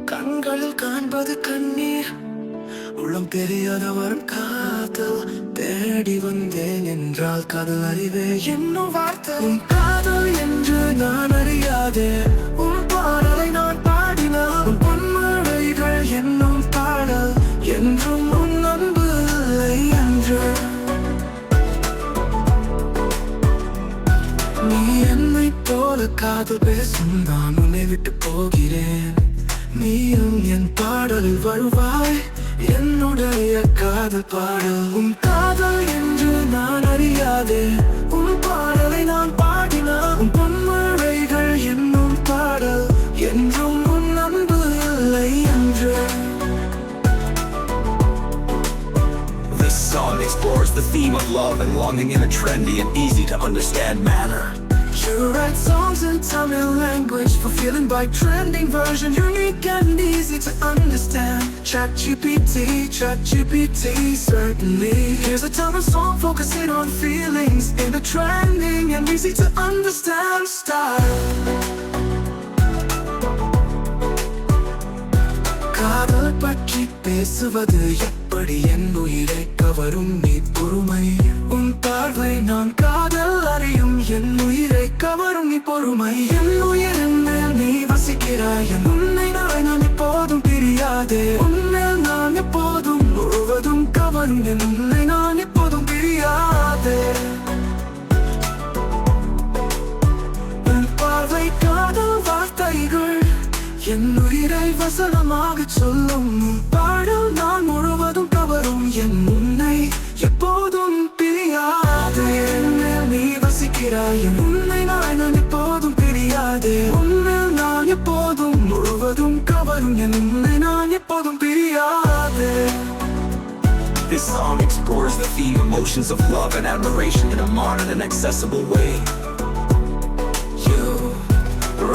கண்களில் காண்பது கண்ணீர், உள்ளம் தெரியாதவர் காதல். தேடி வந்தேன் என்றால் காதல் அறிவே என்னும் வார்த்தை. உன் காதல் என்று நான் அறியாதே, உன் பாடலை நான் பாடினால் உன் பொன்மழைகள் என்னும் பாடல். என்றும் உன் அன்பு இல்லை என்று நீ என்னை போல காதல் பேசும், நான் உன்னை விட்டு போகிறேன். நீயும் என் பாடலில் வருவாய், என்னுடைய காதல் பாடல். உன் காதல் என்று நான் அறியாதே, உன் பாடலை நான் பாடினால் உன் பொன்மழைகள் என்னும் பாடல். என்றும் உன் அன்பு இல்லை என்று. This song explores the theme of love and longing in a trendy and easy to understand manner. You write songs in Tamil language, fulfilling by trending version, unique and easy to understand. ChatGPT, certainly. Here's a Tamil song focusing on feelings in the trending and easy to understand style. காதல் பற்றி பேசுவது எப்படி, என் உயிரை கவரும் நீ பொறுமை. உன் பார்வை நான் காதல் அறியும், என் உயிரை கவரும் நீ பொறுமை. என் உயிரின் மேல் நீ வசிக்கிறாய், என் உன்னை நான் எப்போதும் பிரியாதே. உன்மேல் நான் எப்போதும் முழுவதும் கவரும், என் உன்னை நான் எப்போதும் பிரியாதே. உன் பார்வை காதல் வார்த்தைகள் என் உயிரை வசனமாக சொல்லும். பாடல் நான் முழுவதும் கவரும், என் உன்னை எப்போதும் பிரியாதே. என்னில் நீ வசிக்கிறாய், என் உன்னை நான் எப்போதும் பிரியாதே. உன்னில் நான் எப்போதும் முழுவதும் கவரும், என் உன்னை நான் எப்போதும் பிரியாதே. This song explores the theme, emotions of love and admiration in a modern and accessible way.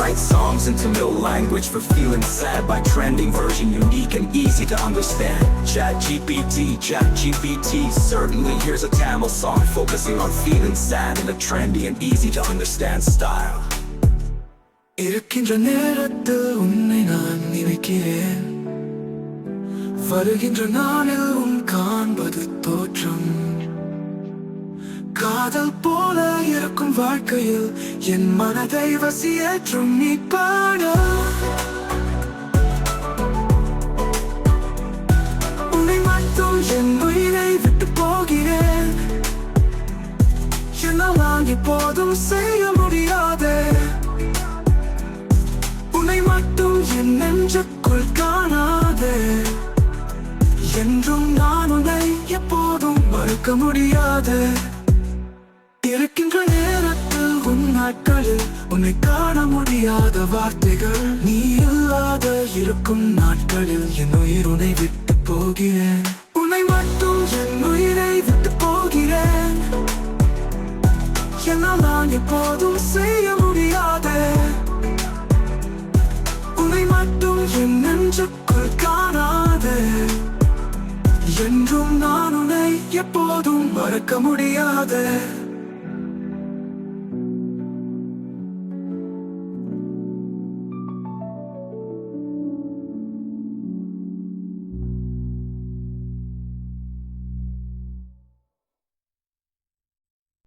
Write songs in Tamil language for feeling sad by trending version, unique and easy to understand. ChatGPT, certainly. Here's a Tamil song focusing on feeling sad in a trendy and easy to understand style. இருக்கின்ற நேரத்தில் உன்னை நான் நினைக்கிறேன், வருகின்ற நாளில் உன் காண்பது தோற்றம். காதல் போல இருக்கும் வாழ்க்கையில் என் மனதை வசியேற்றும் நீ பாட. உன்னை மட்டும் என் உயிரை விட்டு போகிறேன், என்னால் நான் எப்போதும் செய்ய முடியாதே. உன்னை மட்டும் என் நெஞ்சுக்குள் காணாதே. என்றும் நான் உன்னை எப்போதும் மறுக்க முடியாது. இருக்கின்ற நேரத்தில் உன் நாட்களில் உன்னை காண முடியாத வார்த்தைகள். நீ இல்லாத இருக்கும் நாட்களில் என் உயிர் உன்னை விட்டு போகிறேன். உன்னை மட்டும் என் உயிரை விட்டு போகிறேன், என்னால் நான் எப்போதும் செய்ய முடியாதே. உன்னை மட்டும் என் நெஞ்சுக்குள் காணாதே. என்றும் நான் உன்னை எப்போதும் மறக்க முடியாதே.